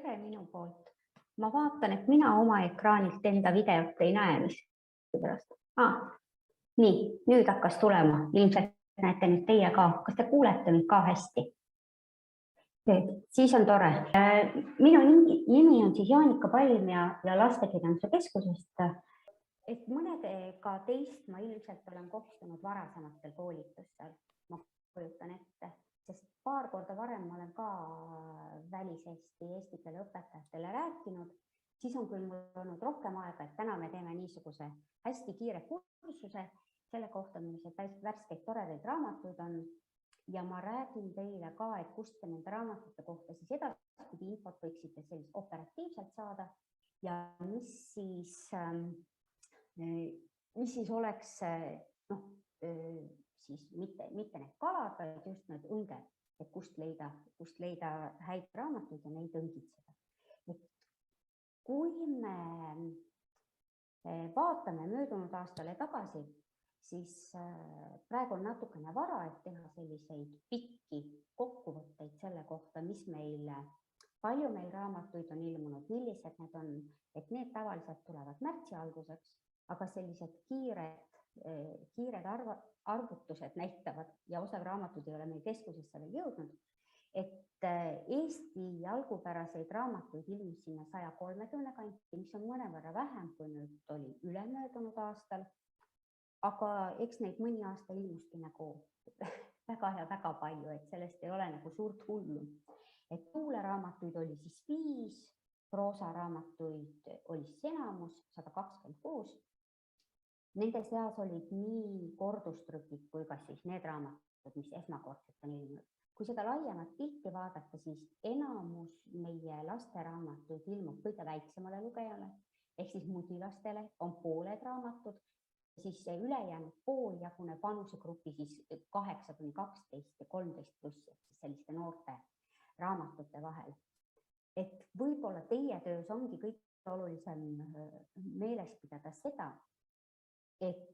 tere minu poolt. Ma vaatan, et mina oma ekraanilt enda videot ei näe, mis pärast. Nii, nüüd hakkas tulema. Ilmselt näete nüüd teie ka. Kas te kuulete mind ka hästi? Siis on tore. Minu nimi on siis Jaanika Palm ja Lastekirjanduse Keskusest. Et mõnedega teist ma ilmselt olen kohtunud varasematel koolitustel. Ma kujutan ette, sest paar korda varem ma olen ka eesti keele õpetajatele rääkinud. Siis on küll mul olnud rohkem aega, et täna me teeme niisuguse hästi kiire kursuse selle kohta, millised värskeid toredaid raamatuid on. Ja ma räägin teile ka, et kust te nende raamatute kohta siis edaspidi infot võiksite sellist operatiivselt saada ja mis siis oleks siis mitte need kalad, vaid just need õnged, et kust leida häid raamatuid ja neid õngitseda. Kui me vaatame möödunud aastale tagasi, siis praegu on natukene vara, et teha selliseid pikki kokkuvõtteid selle kohta, palju meil raamatuid on ilmunud, millised need on, et need tavaliselt tulevad märtsi alguseks, aga sellised kiired arvutused näitavad ja osa raamatud ei ole meil keskusesse veel jõudnud, et Eesti algupäraseid raamatuid ilmus sinna 130 kanti, mis on mõnevõrra vähem, kui nüüd oli ülemöödunud aastal. Aga eks neid mõni aasta ilmuski nagu väga palju, et sellest ei ole nagu suurt hullu. Et tuuleraamatuid oli siis 5, proosaraamatuid oli siis enamus, 126. Nende seas olid nii kordustrükid kui ka siis need raamatud, mis esmakordselt on ilmunud. Kui seda laiemat pilti vaadata, siis enamus meie lasteraamatuid ilmub kõige väiksemale lugejale, ehk siis mudilastele on pooled raamatud, siis see ülejäänud pool jaguneb vanusegrupi siis 8-12 ja 13 pluss, siis selliste noorte raamatute vahel. Et võib-olla teie töös ongi kõige olulisem meeles pidada seda, et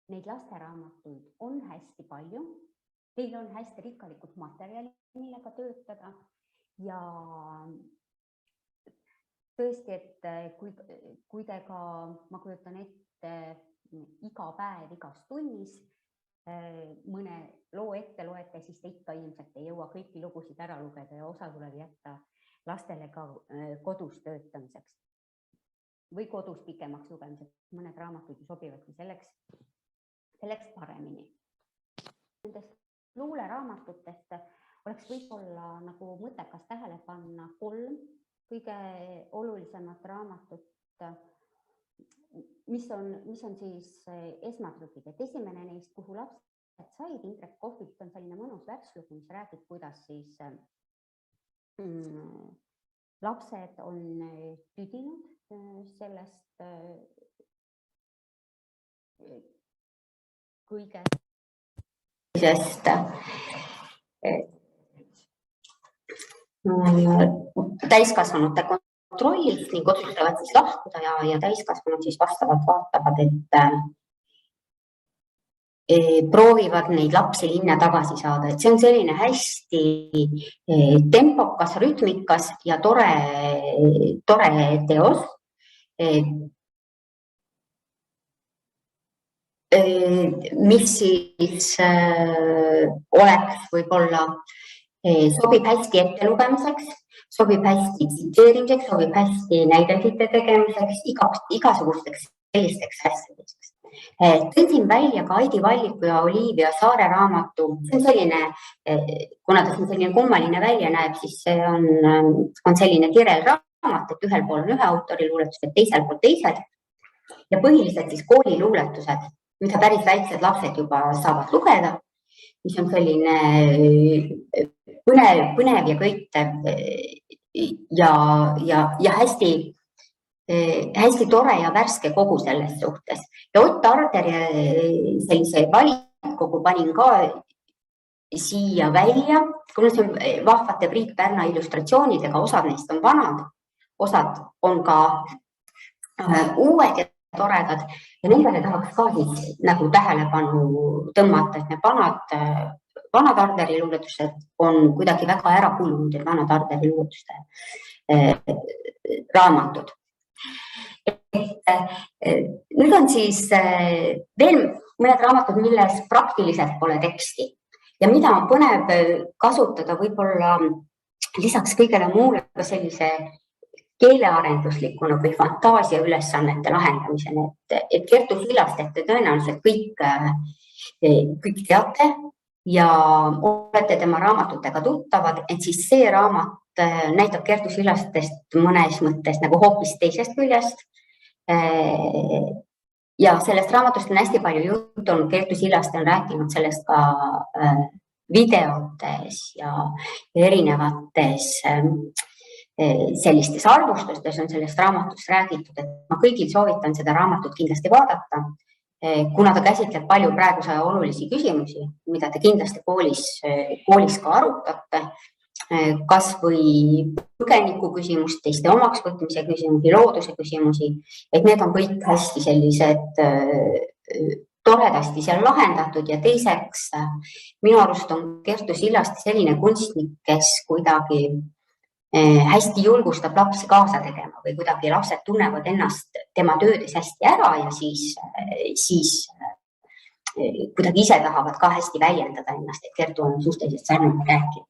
neid lasteraamatuid on hästi palju, teil on hästi rikkalikud materjali, millega töötada ja tõesti, et kui te ka, ma kujutan ette, iga päev, igas tunnis mõne loo ette loete, siis te ikka ilmselt ei jõua kõiki lugusid ära lugeda ja osa tuleb jätta lastele ka kodus töötamiseks või kodus pikemaks lugemiseks. Mõned raamatud sobivadki selleks paremini. Nendest luuleraamatutest oleks võib-olla nagu mõttekas tähele panna 3 kõige olulisemat raamatut, mis on siis esmatrükid. Et esimene neist, kuhu lapsed said, Indrek Kohvilt on selline mõnus värslugu, mis räägib, kuidas siis lapsed on tüdinud sellest kõige täiskasvanute kontrollist ning otsustavad siis lahkuda ja täiskasvanud siis vastavalt vaatavad, et proovivad neid lapsi linna tagasi saada. Et see on selline hästi tempokas, rütmikas ja tore teos. Mis siis oleks võib-olla sobib hästi ettelugemiseks, sobib hästi tsiteerimiseks, sobib hästi näidendite tegemiseks, igasugusteks sellisteks asjadeks. Tõin välja ka Aidi Valliku ja Olivia Saare raamatu. See on selline, kuna ta selline kummaline välja näeb, siis see on selline kirel raamat, et ühel pool on ühe autori luuletused, teisel pool teised ja põhiliselt siis kooliluuletused, mida päris väiksed lapsed juba saavad lugeda, mis on selline põnev ja köitev ja hästi tore ja värske kogu selles suhtes. Ja Ott Arderi sellise valikogu panin ka siia välja, kuna see on vahvate Priit Pärna illustratsioonidega, osad neist on vanad, osad on ka uued ja toredad ja nendele tahaks ka siis nagu tähelepanu tõmmata, et need vanad vanad Arderi luuletused on kuidagi väga ära kulunud, et vanad Arderi luuletuste raamatud. Nüüd on siis veel mõned raamatud, milles praktiliselt pole teksti ja mida on põnev kasutada võib-olla lisaks kõigele muule ka sellise keelearenduslikuna või fantaasia ülesannete lahendamisena, et Kertu Sillastet te tõenäoliselt kõik teate ja olete tema raamatutega tuttavad, et siis see raamat näitab Kertu Sillastest mõnes mõttes nagu hoopis teisest küljest. Ja sellest raamatust on hästi palju juttu olnud, Kertu Sillaste on rääkinud sellest ka videotes ja erinevates sellistes arvustustes on sellest raamatust räägitud, et ma kõigil soovitan seda raamatut kindlasti vaadata, kuna ta käsitleb palju praeguse aja olulisi küsimusi, mida te kindlasti koolis ka arutate, kas või põgeniku küsimust, teiste omaksvõtmise küsimusi, looduse küsimusi, et need on kõik hästi sellised toredasti seal lahendatud ja teiseks minu arust on Kertu Sillaste selline kunstnik, kes kuidagi hästi julgustab lapsi kaasa tegema või kuidagi lapsed tunnevad ennast tema töödes hästi ära ja siis kuidagi ise tahavad ka hästi väljendada ennast, et Kertu on suhteliselt sarnane rääkija.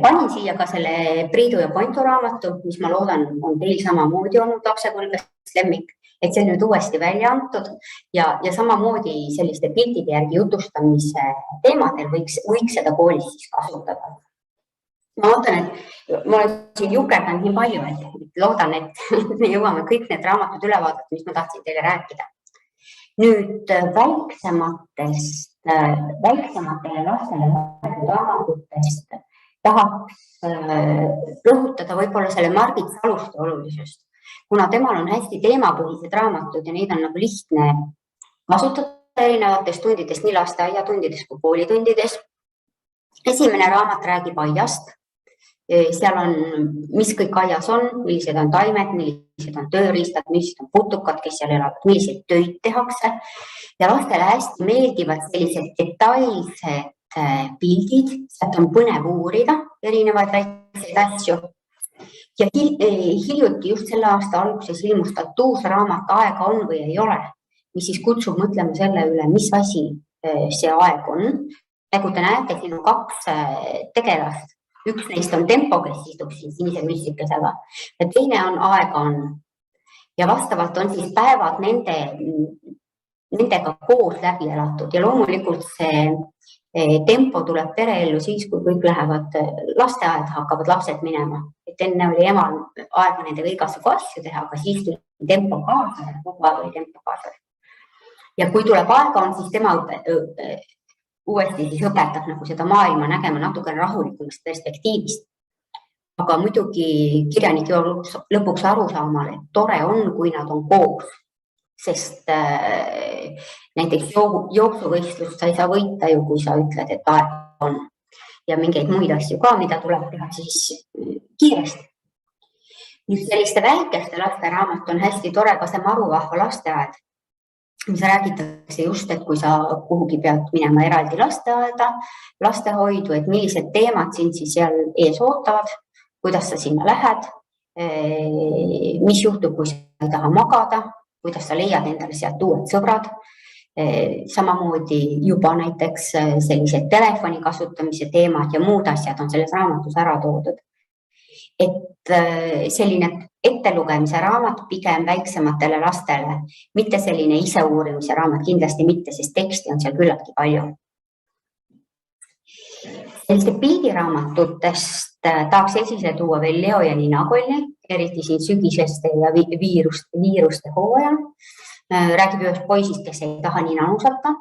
Panin siia ka selle Priidu ja Pointu raamatu, mis ma loodan on teil samamoodi olnud lapsepõlvest lemmik, et see on nüüd uuesti välja antud ja samamoodi selliste piltide järgi jutustamise teemadel võiks seda koolis siis kasutada. Ma ootan, et ma olen siin jukerdanud nii palju, et loodan, et me jõuame kõik need raamatud üle vaadata, mis ma tahtsin teile rääkida. Nüüd väiksematele lastele raamatutest tahaks rõhutada võib-olla selle Margit Saluste olulisust, kuna temal on hästi teemapõhised raamatud ja neid on nagu lihtne kasutada erinevates tundides, nii lasteaiatundides kui koolitundides. Esimene raamat räägib aiast. Seal on, mis kõik aias on, millised on taimed, millised on tööriistad, millised on putukad, kes seal elavad, millised töid tehakse. Ja lastele hästi meeldivad sellised detailsed pildid, sealt on põnev uurida erinevaid väikseid asju. Ja hiljuti just selle aasta alguses ilmustab uus raamat Aega on või ei ole, mis siis kutsub mõtlema selle üle, mis asi see aeg on. Nagu te näete, siin on 2 tegelast. Üks neist on Tempo, kes istub siin sinise müstikesega ja teine on Aega on. Ja vastavalt on siis päevad nendega koos läbi elatud ja loomulikult see Tempo tuleb pereellu siis, kui kõik lähevad lasteaeda, hakkavad lapsed minema. Et enne oli emal aega nendega igasugu asju teha, aga siis tuli Tempo kaasa ja kogu aeg oli Tempo kaasa. Ja kui tuleb Aega on, siis tema uuesti siis õpetab nagu seda maailma nägema natuke rahulikumast perspektiivist. Aga muidugi kirjanik lõpuks aru saamal, et tore on, kui nad on koos, sest näiteks jooksuvõistlust sa ei saa võita ju, kui sa ütled, et aeg on ja mingeid muid asju ka, mida tuleb teha siis kiiresti. Nüüd selliste väikeste laste raamat on hästi tore ka see Maruvahva lasteaed, mis räägitakse just, et kui sa kuhugi pead minema eraldi lasteaeda, lastehoidu, et millised teemad sind siis seal ees ootavad, kuidas sa sinna lähed, mis juhtub, kui sa ei taha magada, kuidas sa leiad endale sealt uued sõbrad. Samamoodi juba näiteks sellised telefoni kasutamise teemad ja muud asjad on selles raamatus ära toodud. Et selline ettelugemise raamat pigem väiksematele lastele, mitte selline iseuurimise raamat, kindlasti mitte, sest teksti on seal küllaltki palju. Selliste pildiraamatutest tahaks esile tuua veel Leo ja Nina Kolli, eriti siin sügiseste ja viiruste hooajal. Räägib ühest poisist, kes ei taha nii nanusata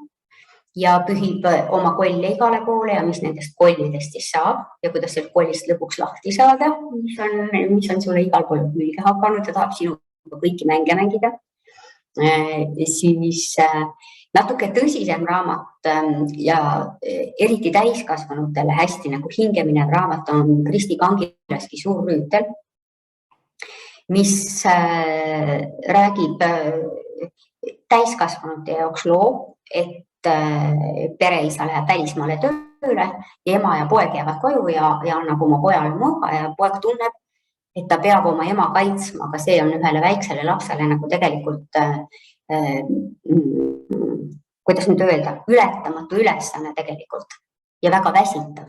ja pühib oma kolle igale poole ja mis nendest kollidest siis saab ja kuidas sellest kollist lõpuks lahti saada, mis on sulle igal pool külge hakanud ja tahab sinuga kõiki mänge mängida. Siis natuke tõsisem raamat ja eriti täiskasvanutele hästi nagu hingeminev raamat on Kristi Kangilaski Suur rüütel, mis räägib täiskasvanute jaoks loo, et pereisa läheb välismaale tööle tööle ja ema ja poeg jäävad koju ja annab oma pojale mõõga ja poeg tunneb, et ta peab oma ema kaitsma, aga see on ühele väiksele lapsele nagu tegelikult, kuidas nüüd öelda, ületamatu ülesanne tegelikult ja väga väsitav.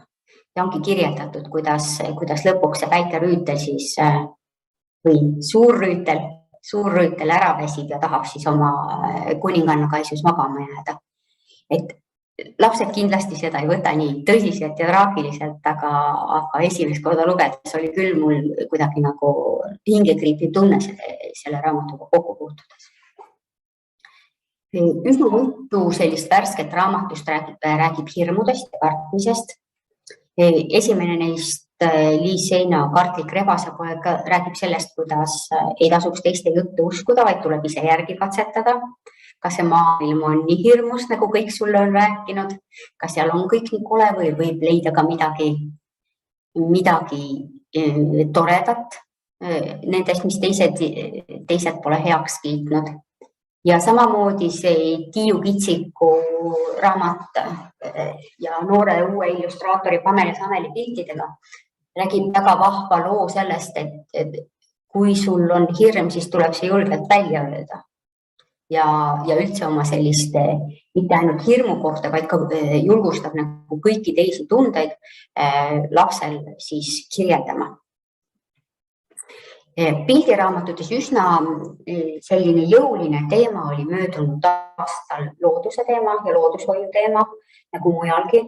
Ja ongi kirjeldatud, kuidas lõpuks see väike rüütel siis või suurrüütel ära väsib ja tahab siis oma kuninganna kaisus magama jääda. Et lapsed kindlasti seda ei võta nii tõsiselt ja traagiliselt, aga esimest korda lugedes oli küll mul kuidagi nagu hingekriipi tunne selle raamatuga kokku puutudes. Üsna mitu sellist värsket raamatust räägib hirmudest ja kartmisest. Esimene neist Liis Seina Kartlik rebasepoeg räägib sellest, kuidas ei tasuks teiste juttu uskuda, vaid tuleb ise järgi katsetada. Kas see maailm on nii hirmus, nagu kõik sulle on rääkinud? Kas seal on kõik nii kole või võib leida ka midagi toredat nendest, mis teised pole heaks kiitnud? Ja samamoodi see Tiiu Kitsiku raamat ja noore uue illustraatori Pamela Sameli piltidega räägib väga vahva loo sellest, et kui sul on hirm, siis tuleb see julgelt välja öelda. Ja üldse oma selliste, mitte ainult hirmu kohta, vaid ka julgustab nagu kõiki teisi tundeid lapsel siis kirjeldama. Pildiraamatutes üsna selline jõuline teema oli möödunud aastal looduse teema ja loodushoiu teema, nagu mujalgi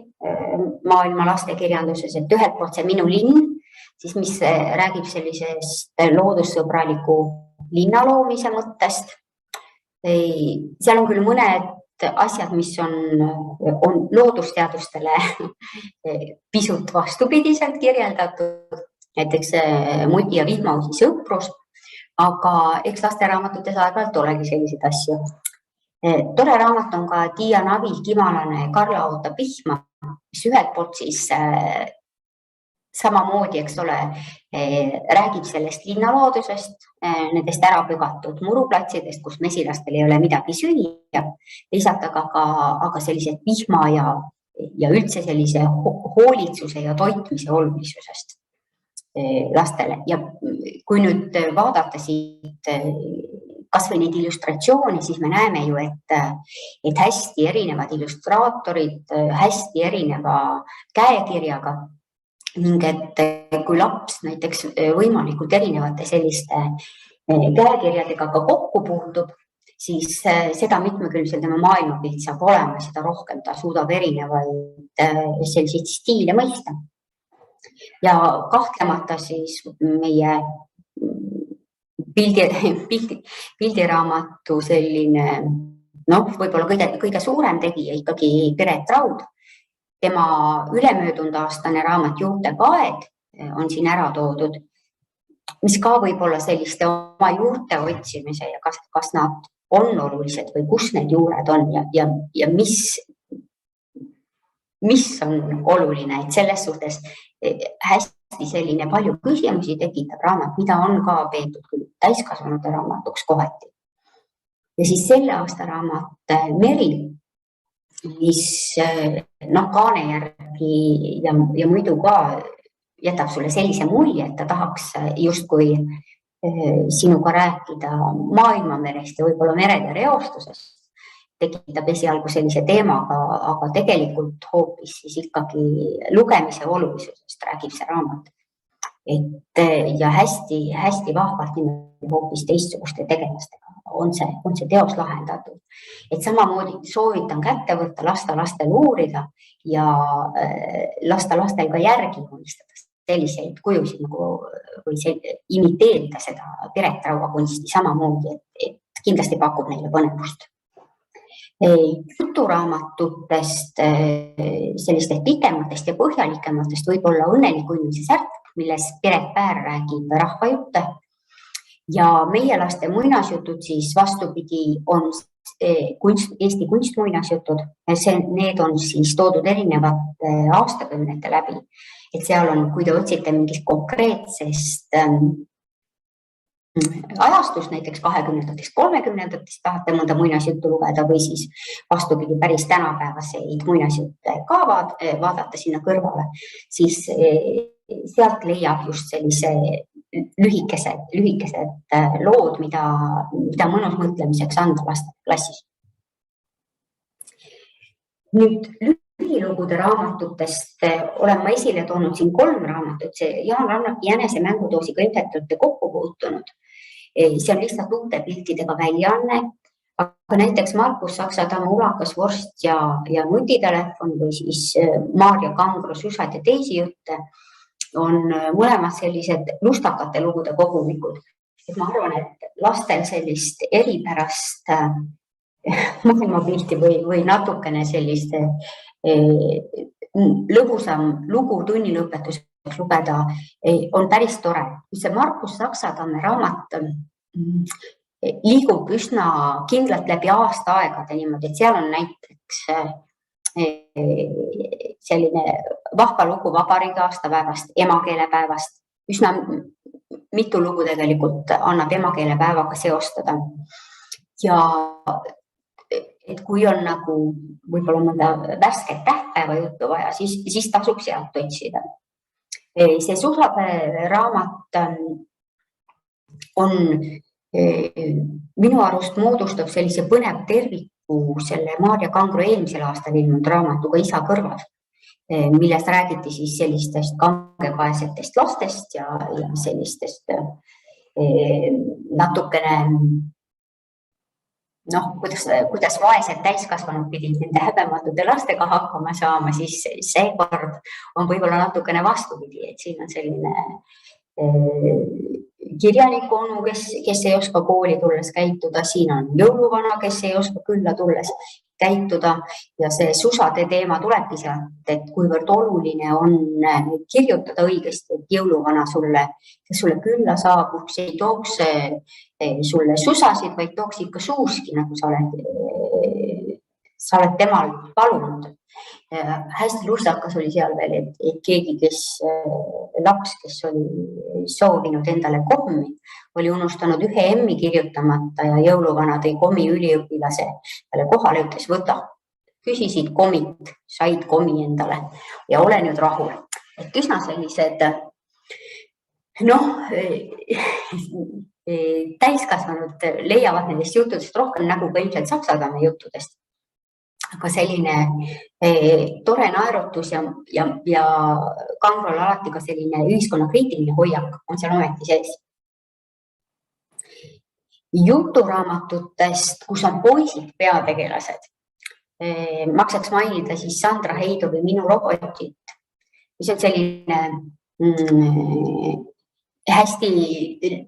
maailma lastekirjanduses, et ühelt poolt see Minu linn, siis mis räägib sellisest loodussõbraliku linna loomise mõttest. Seal on küll mõned asjad, mis on loodusteadustele pisut vastupidiselt kirjeldatud, näiteks Muti ja vihmausi sõprus, aga eks lasteraamatutes aeg-ajalt olegi selliseid asju. Tore raamat on ka Tiia Navi Kimalane Karla ootab vihma, mis ühelt poolt siis samamoodi, eks ole, räägib sellest linnaloodusest, nendest ära pügatud muruplatsidest, kus mesilastel ei ole midagi süüa, lisalt aga sellised vihma ja üldse sellise hoolitsuse ja toitmise olulisusest lastele. Ja kui nüüd vaadata siit kas või neid illustratsioone, siis me näeme ju, et hästi erinevad illustraatorid, hästi erineva käekirjaga ning et kui laps näiteks võimalikult erinevate selliste käekirjadega ka kokku puutub, siis seda mitmekülgsel tema maailmapilt saab olema, seda rohkem ta suudab erinevaid selliseid stiile mõista. Ja kahtlemata siis meie pildiraamatu selline, võib-olla kõige suurem tegija ikkagi Piret Raud. Tema ülemöödunud aastane raamat Juurtega aed on siin ära toodud, mis ka võib-olla selliste oma juurte otsimise ja kas nad on olulised või kus need juured on ja mis on oluline, et selles suhtes hästi selline palju küsimusi tekitab raamat, mida on ka peetud küll täiskasvanute raamatuks kohati. Ja siis selle aasta raamat Meri, mis kaane järgi ja muidu ka jätab sulle sellise mulje, et ta tahaks justkui sinuga rääkida maailmamerest ja võib-olla merede reostusest, tekitab esialgu sellise teemaga, aga tegelikult hoopis siis ikkagi lugemise olulisusest räägib see raamat. Ja hästi vahvalt hoopis teistsuguste tegelastega on see teos lahendatud. Et samamoodi soovitan kätte võtta, lasta lastel uurida ja lasta lastel ka järgi unistada selliseid kujusid või imiteerida seda Piret Rauga kunsti samamoodi, et kindlasti pakub neile põnevust. Juturaamatutest, sellistest pikematest ja põhjalikematest võib olla Õnneliku inimese särk, milles Piret Päär räägib rahvajutte ja meie laste muinasjutud siis vastupidi on Eesti kunstmuinasjutud. Need on siis toodud erinevate aastakümnete läbi, et seal on, kui te otsite mingist konkreetsest ajastust, näiteks 20-ndatest, 30-ndatest tahate mõnda muinasjuttu lugeda või siis vastupidi päris tänapäevaseid muinasjutte ka vaadata sinna kõrvale, siis sealt leiab just sellise lühikesed lood, mida mõnus mõtlemiseks anda lastele klassis. Nüüd lühilugude raamatutest olen ma esile toonud siin 3 raamatut, see Jaan Jänese Mängudoosiga ilmselt olete kokku puutunud. See on lihtsalt uute piltidega väljaanne, aga näiteks Markus Saksatammu Ulakas vorst ja nutitelefon või siis Maarja Kangro Susad ja teisi jutte on mõlemad sellised lustakate lugude kogumikud. Et ma arvan, et lastel sellist eripärast maailmapilti või natukene sellist lõbusam lugu tunnilõpetuseks lugeda on päris tore. See Markus Saksatamme raamat liigub üsna kindlalt läbi aasta-aegade niimoodi, et seal on näiteks selline vahva lugu vabariigi aastapäevast, emakeelepäevast, üsna mitu lugu tegelikult annab emakeelepäevaga seostada. Ja et kui on nagu võib-olla mõnda värsket tähtpäeva juttu vaja, siis tasub sealt otsida. See Susade raamat on minu arust moodustab sellise põnev terviku selle Maarja Kangro eelmisel aastal ilmunud raamatuga Isa kõrvad, milles räägiti siis sellistest kangekaesetest lastest ja sellistest natukene kuidas vaesed täiskasvanud pidid nende häbematute lastega hakkama saama, siis seekord on võib-olla natukene vastupidi, et siin on selline kirjaniku onu, kes ei oska kooli tulles käituda, siin on jõuluvana, kes ei oska külla tulles käituda ja see Susade teema tulebki sealt, et kuivõrd oluline on kirjutada õigesti, et jõuluvana kes sulle külla saabuks, ei tooks sulle susasid, vaid tooks ikka suuski, nagu sa oled temal palunud. Hästi lustakas oli seal veel, et keegi, laps, kes oli soovinud endale kommi, oli unustanud ühe emmi kirjutamata ja jõuluvana tõi komi üliõpilase talle kohale, ütles võta. Küsisid komit, said komi endale ja ole nüüd rahul. Et üsna sellised, täiskasvanud leiavad nendest juttudest rohkem nagu ka ilmselt Saksatamme juttudest. Aga selline tore naerutus ja Kangrol alati ka selline ühiskonnakriitiline hoiak on seal ometi sees. Juturaamatutest, kus on poisid peategelased, maksaks mainida siis Sandra Heidovi Minu robotit, mis on selline hästi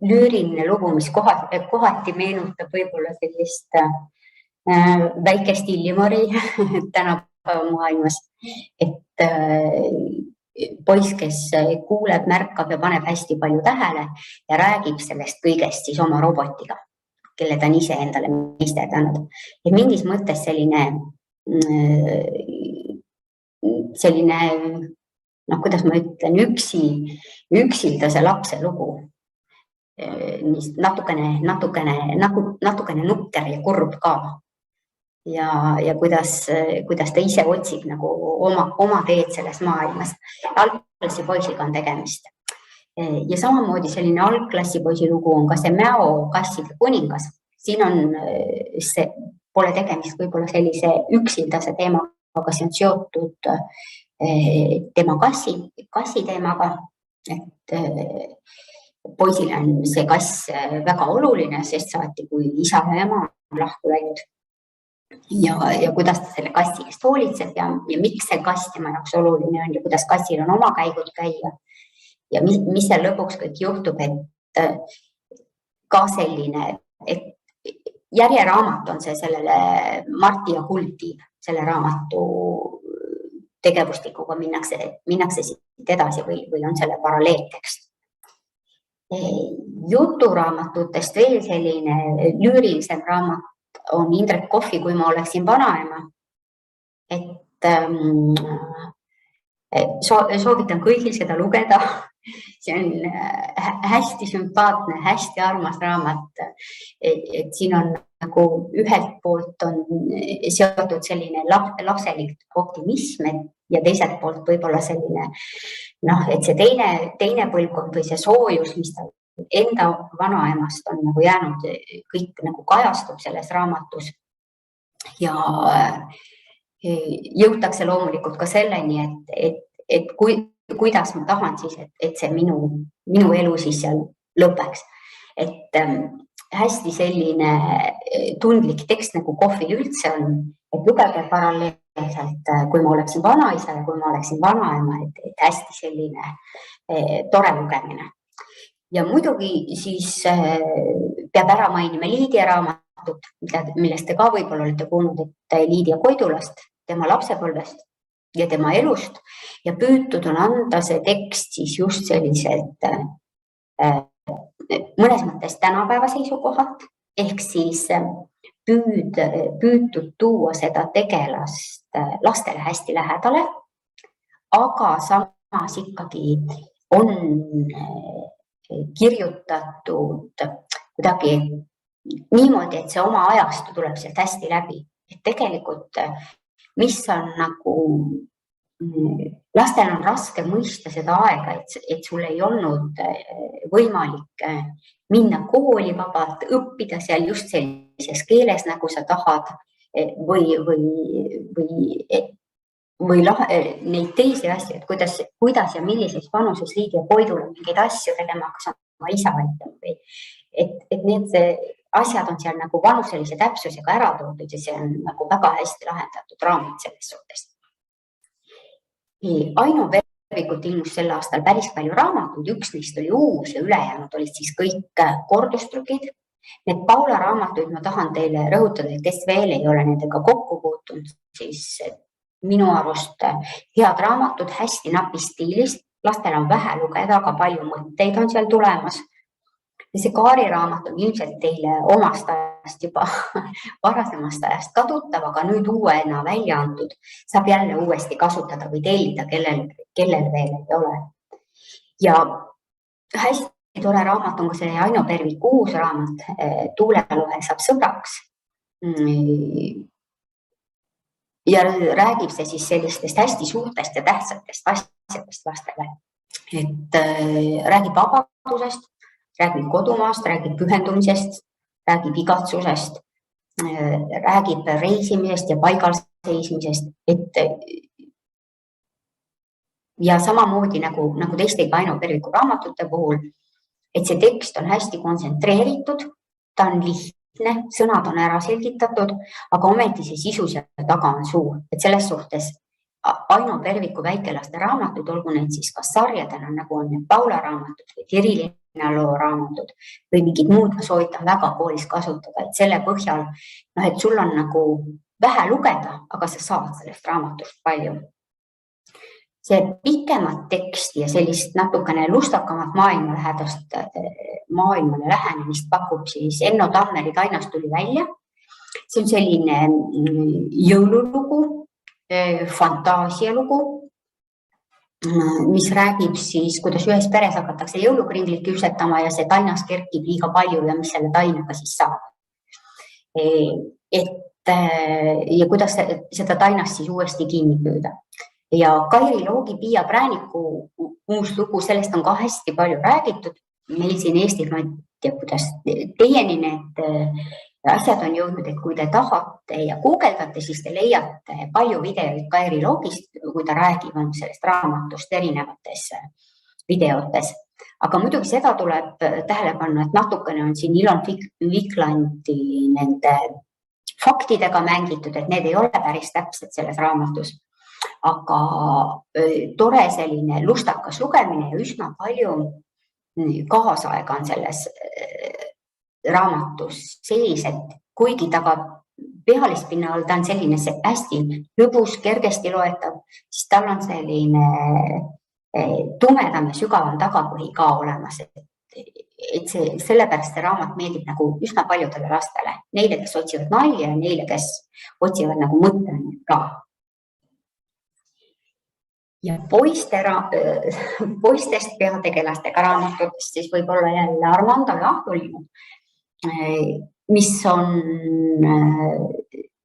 lüüriline lugu, mis kohati meenutab võib-olla sellist väikest Illimari tänapäeva maailmas, et poiss, kes kuuleb, märkab ja paneb hästi palju tähele ja räägib sellest kõigest siis oma robotiga, kelle ta on ise endale meisterdanud. Ja mingis mõttes selline, kuidas ma ütlen, üksildase lapse lugu, natukene nukker ja kurb ka. Ja kuidas ta ise otsib nagu oma teed selles maailmas. Algklassi poisiga on tegemist. Ja samamoodi selline algklassi poisi lugu on ka see Mäo kasside kuningas. Siin on pole tegemist võib-olla sellise üksildase teemaga, aga see on seotud tema kassi teemaga, et poisile on see kass väga oluline, sest saati, kui isa ja ema on lahku läinud. Ja kuidas ta selle kassi eest hoolitseb ja miks see kass tema jaoks oluline on ja kuidas kassil on oma käigud käia. Ja mis seal lõpuks kõik juhtub, et ka selline, et järjeraamat on see sellele Marti ja Hultiib, selle raamatu tegevustikuga minnakse siit edasi või on selle paralleeltekst. Juturaamatutest veel selline lüürilisem raamat on Indrek Kohvi Kui ma oleksin vanaema. Et soovitan kõigil seda lugeda. see on hästi sümpaatne, hästi armas raamat. Et siin on nagu ühelt poolt on seotud selline lapselik optimism ja teiselt poolt võib-olla selline et see teine põlvkond või see soojus, mis ta enda vanaemast on nagu jäänud, kõik nagu kajastub selles raamatus. Ja jõutakse loomulikult ka selleni, et kuidas ma tahan siis, et see minu elu siis seal lõpeks. Et hästi selline tundlik tekst nagu kohvil üldse on, et lugege paralleelselt, kui ma oleksin vanaisa ja kui ma oleksin vanaema, et hästi selline tore lugemine. Ja muidugi siis peab ära mainima Liidia raamatut, millest te ka võib-olla olete kuulnud, et Liidia Koidulast, tema lapsepõlvest ja tema elust ja püütud on anda see tekst siis just selliselt mõnes mõttes tänapäeva seisukohalt, ehk siis püütud tuua seda tegelast lastele hästi lähedale, aga samas ikkagi on kirjutatud kuidagi niimoodi, et see oma ajastu tuleb sealt hästi läbi. Et tegelikult, mis on nagu, lastel on raske mõista seda aega, et sul ei olnud võimalik minna kooli vabalt, õppida seal just sellises keeles, nagu sa tahad või neid teisi asju, et kuidas ja millises vanuses Liidia Koidule mingeid asju tegema hakkas oma isa aitama. Et need asjad on seal nagu vanuselise täpsusega ära toodud ja see on nagu väga hästi lahendatud raamat selles suhtes. Aino Pervikut ilmus sel aastal päris palju raamatuid, üks neist oli uus ja ülejäänud olid siis kõik kordustrükid. Need Paula raamatuid ma tahan teile rõhutada, et kes veel ei ole nendega kokku puutunud, siis minu arust head raamatud, hästi napis stiilis, lastel on vähe lugeda, aga palju mõtteid on seal tulemas. Ja see Kaari raamat on ilmselt teile omast ajast juba varasemast ajast ka tuttav, aga nüüd uuena välja antud, saab jälle uuesti kasutada või tellida, kellel veel ei ole. Ja hästi tore raamat on ka see Aino Perviku uus raamat, Tuulelohe saab sõbraks. Ja räägib see siis sellistest hästi suurtest ja tähtsatest asjadest lastele. Et räägib vabadusest, räägib kodumaast, räägib pühendumisest, räägib igatsusest, räägib reisimisest ja paigal seismisest. Ja samamoodi nagu teiste Aino Perviku raamatute puhul, et see tekst on hästi kontsentreeritud, ta on lihtne, sõnad on ära selgitatud, aga ometi see sisu seal taga on suur. Et selles suhtes Aino Perviku väikelaste raamatud, olgu need siis kas sarjadena, nagu on need Paula raamatud või Tirilina loo raamatud või mingid muud, ma soovitan väga koolis kasutada, et selle põhjal, et sul on nagu vähe lugeda, aga sa saad sellest raamatust palju. See pikemat teksti ja sellist natukene lustakamat maailmale lähenemist pakub siis Enno Tammeri Tainast tuli välja. See on selline jõululugu, fantaasialugu, mis räägib siis, kuidas ühes peres hakatakse jõulukringlit küpsetama ja see tainas kerkib liiga palju ja mis selle tainaga siis saab. Ja kuidas seda tainast siis uuesti kinni püüda. Ja Kairi Loogi Piia Prääniku uus lugu, sellest on ka hästi palju räägitud. Meil siin Eestis, ma ei tea, kuidas teieni need asjad on jõudnud, et kui te tahate ja guugeldate, siis te leiate palju videoid Kairi Loogist, kui ta räägib sellest raamatust erinevates videotes. Aga muidugi seda tuleb tähele panna, et natukene on siin Ilon Viklandi nende faktidega mängitud, et need ei ole päris täpselt selles raamatus. Aga tore selline lustakas lugemine ja üsna palju kaasaega on selles raamatus sees, et kuigi taga pealispinna all ta on selline hästi lõbus, kergesti loetav, siis tal on selline tumedam ja sügavam tagapõhi ka olemas. Et sellepärast see raamat meeldib nagu üsna paljudele lastele, neile, kes otsivad nalja ja neile, kes otsivad nagu mõtlemist ka. ja poistest peategelastega raamatutest siis võib-olla jälle Armando ja Ahdulinnu, mis on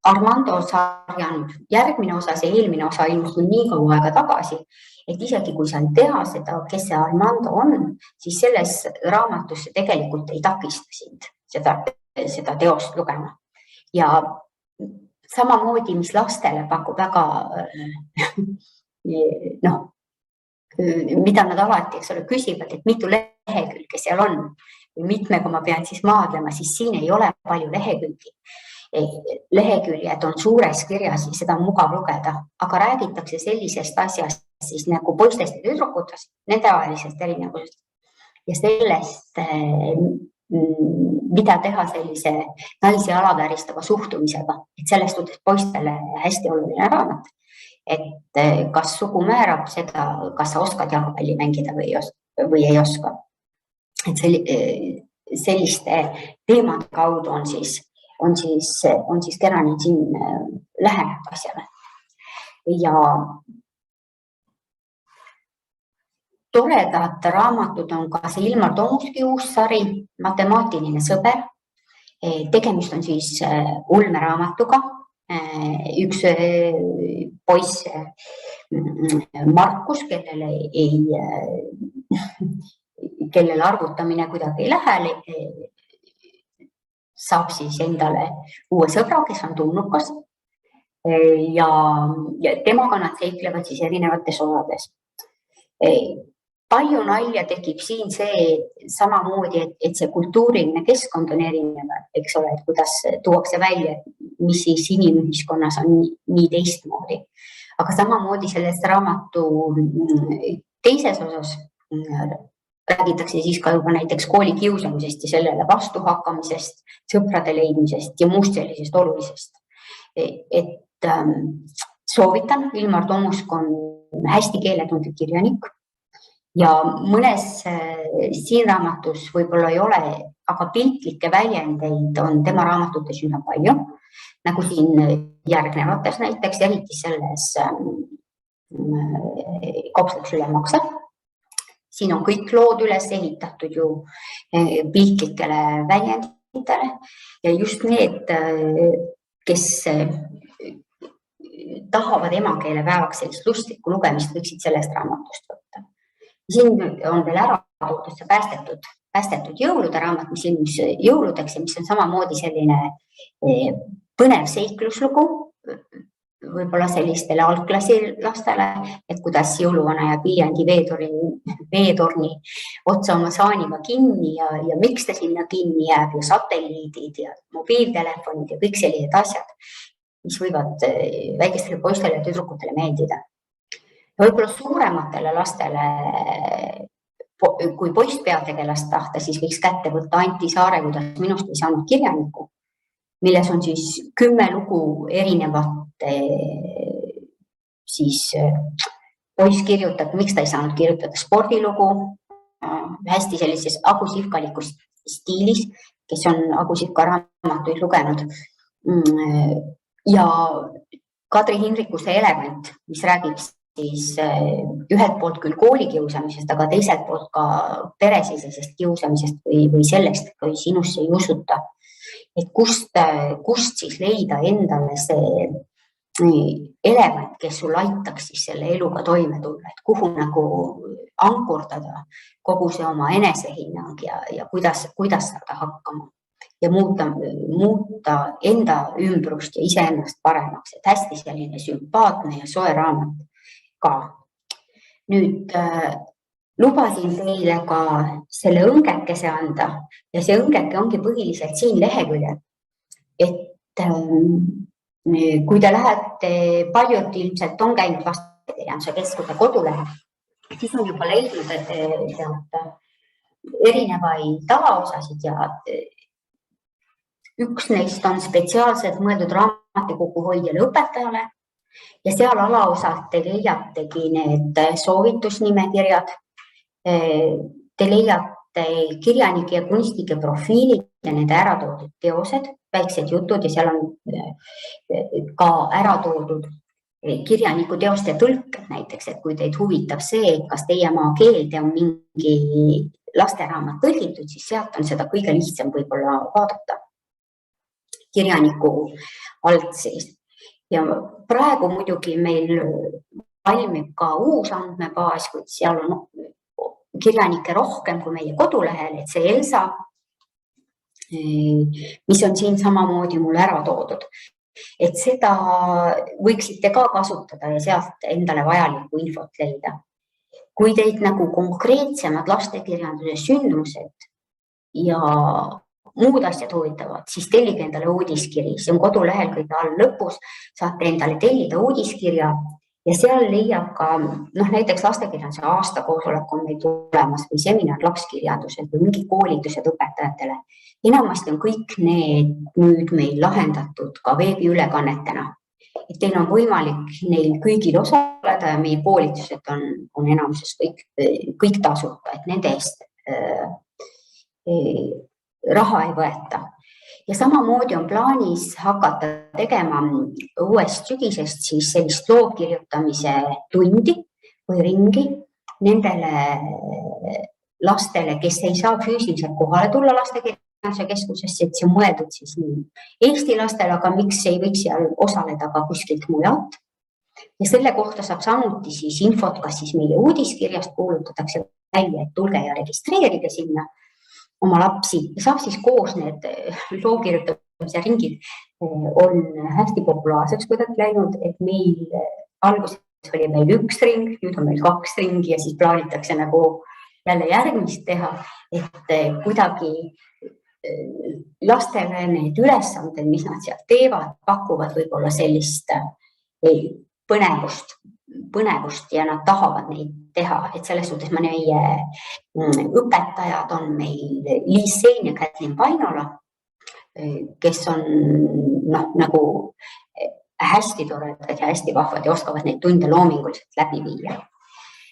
Armando sarja järgmine osa, see eelmine osa ilmus nii kaua aega tagasi, et isegi kui sa ei tea seda, kes see Armando on, siis selles raamatus tegelikult ei takista sind seda teost lugema. Ja samamoodi, mis lastele pakub väga, mida nad alati, eks ole, küsivad, et mitu lehekülge seal on või mitmega ma pean siis maadlema, siis siin ei ole palju lehekülgi. Leheküljed on suures kirjas ja seda on mugav lugeda, aga räägitakse sellisest asjast siis nagu poistest ja tüdrukutest, nende vahelisest erinevusest ja sellest, mida teha sellise naisi alavääristava suhtumisega, et sellest suhtes poistele hästi oluline raamat, et kas sugu määrab seda, kas sa oskad jalgpalli mängida või ei oska. Et selliste teemade kaudu on siis Keranil siin läheneb asjale. Ja toredad raamatud on ka see Ilmar Tomuski uus sari, Matemaatiline sõber. Tegemist on siis ulmeraamatuga. Üks poiss Markus, kellele arvutamine kuidagi ei lähe, saab siis endale uue sõbra, kes on tulnukas ja temaga nad seiklevad siis erinevates osades. Palju nalja tekib siin see samamoodi, et see kultuuriline keskkond on erinev, eks ole, et kuidas tuuakse välja, mis siis inimühiskonnas on nii teistmoodi. Aga samamoodi selles raamatu teises osas räägitakse siis ka juba näiteks kooli kiusamisest ja sellele vastuhakkamisest, sõprade leidmisest ja muust sellisest olulisest. Et soovitan, Ilmar Tomusk on hästi keeletundlik kirjanik ja mõnes siin raamatus võib-olla ei ole, aga piltlikke väljendeid on tema raamatutes üsna palju, nagu siin järgnevates näiteks, eriti selles Kops läks üle maksa. Siin on kõik lood üles ehitatud ju piltlikele väljenditele ja just need, kes tahavad emakeele päevaks sellist lustlikku lugemist, võiksid sellest raamatust võtta. Siin on veel ära toodud see päästetud jõulude raamat, mis ilmus jõuludeks ja mis on samamoodi selline põnev seikluslugu, võib-olla sellistele algklassi lastele, et kuidas jõuluvana jääb Viljandi veetorni otsa oma saaniga kinni ja miks ta sinna kinni jääb ja satelliidid ja mobiiltelefonid ja kõik sellised asjad, mis võivad väikestele poistele ja tüdrukutele meeldida. Võib-olla suurematele lastele, kui poist peategelast tahta, siis võiks kätte võtta Anti Saare, kuidas minust ei saanud kirjaniku, milles on siis 10 lugu erinevate siis poiss kirjutab, miks ta ei saanud kirjutada spordilugu, hästi sellises Agu Sihkalikus stiilis, kes on Agu Sihka raamatuid lugenud. Ja Kadri Hinrikuse Elevant, mis räägib siis ühelt poolt küll koolikiusamisest, aga teiselt poolt ka peresisesest kiusamisest või sellest, kui sinusse ei usuta. Et kust siis leida endale see elevant, kes sul aitaks siis selle eluga toime tulla, et kuhu nagu ankurdada kogu see oma enesehinnang ja kuidas saada hakkama ja muuta enda ümbrust ja iseennast paremaks, et hästi selline sümpaatne ja soe raamat ka. Nüüd lubasin teile ka selle õngekese anda ja see õngeke ongi põhiliselt siin leheküljel, et kui te lähete, paljud ilmselt on käinud Vastakirjanduse Keskuse kodulehel, siis on juba leidnud erinevaid tavaosasid ja üks neist on spetsiaalselt mõeldud raamatukoguhoidjale õpetajale ja seal alaosalt te leiategi need soovitusnimekirjad. Te leiate kirjanike ja kunstnike profiilid ja nende äratoodud teosed, väiksed jutud ja seal on ka äratoodud kirjaniku teoste tõlked näiteks, et kui teid huvitab see, kas teie maa keelde on mingi lasteraamat tõlgitud, siis sealt on seda kõige lihtsam võib-olla vaadata kirjaniku alt siis. Ja praegu muidugi meil valmib ka uus andmebaas, kuid seal on kirjanikke rohkem kui meie kodulehel, et see ELSA, mis on siin samamoodi mul ära toodud. Et seda võiksite ka kasutada ja sealt endale vajalikku infot leida. Kui teid nagu konkreetsemad lastekirjanduse sündmused ja muud asjad huvitavad, siis tellige endale uudiskiri. See on kodulehel kõige all lõpus. Saate endale tellida uudiskirja ja seal leiab ka näiteks lastekirjanduse aastakoosolek on meil tulemas või seminar lapskirjandused või mingi koolitused õpetajatele. Enamasti on kõik need nüüd meil lahendatud ka veebiülekannetena. Et teil on võimalik neil kõigil osaleda ja meie koolitused on enamuses kõik tasuta, et nende eest raha ei võeta. Ja samamoodi on plaanis hakata tegema uuest sügisest siis sellist lookirjutamise tundi või ringi nendele lastele, kes ei saa füüsiliselt kohale tulla lastekirjanduse keskusesse, et see on mõeldud siis Eesti lastele, aga miks ei võiks seal osaleda ka kuskilt mujalt. Ja selle kohta saab samuti siis infot, kas siis meie uudiskirjast kuulutatakse välja, et tulge ja registreerige sinna oma lapsi. Saab siis koos need lookirjutamise ringid on hästi populaarseks kuidagi läinud, et meil alguses oli meil 1 ring, nüüd on meil 2 ringi ja siis plaanitakse nagu jälle järgmist teha, et kuidagi lastele need ülesanded, mis nad seal teevad, pakuvad võib-olla sellist põnevust ja nad tahavad neid teha, et selles suhtes meie õpetajad on meil Liis Sein ja Kätlin Painola, kes on nagu hästi toredad ja hästi vahvad ja oskavad neid tunde loominguliselt läbi viia.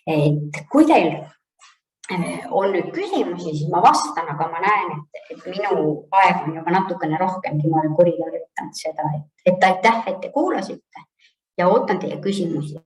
Et kui teil on nüüd küsimusi, siis ma vastan, aga ma näen, et minu aeg on juba natukene rohkemgi, ma olen kuritarvitanud seda, et aitäh, et te kuulasite ja ootan teie küsimusi.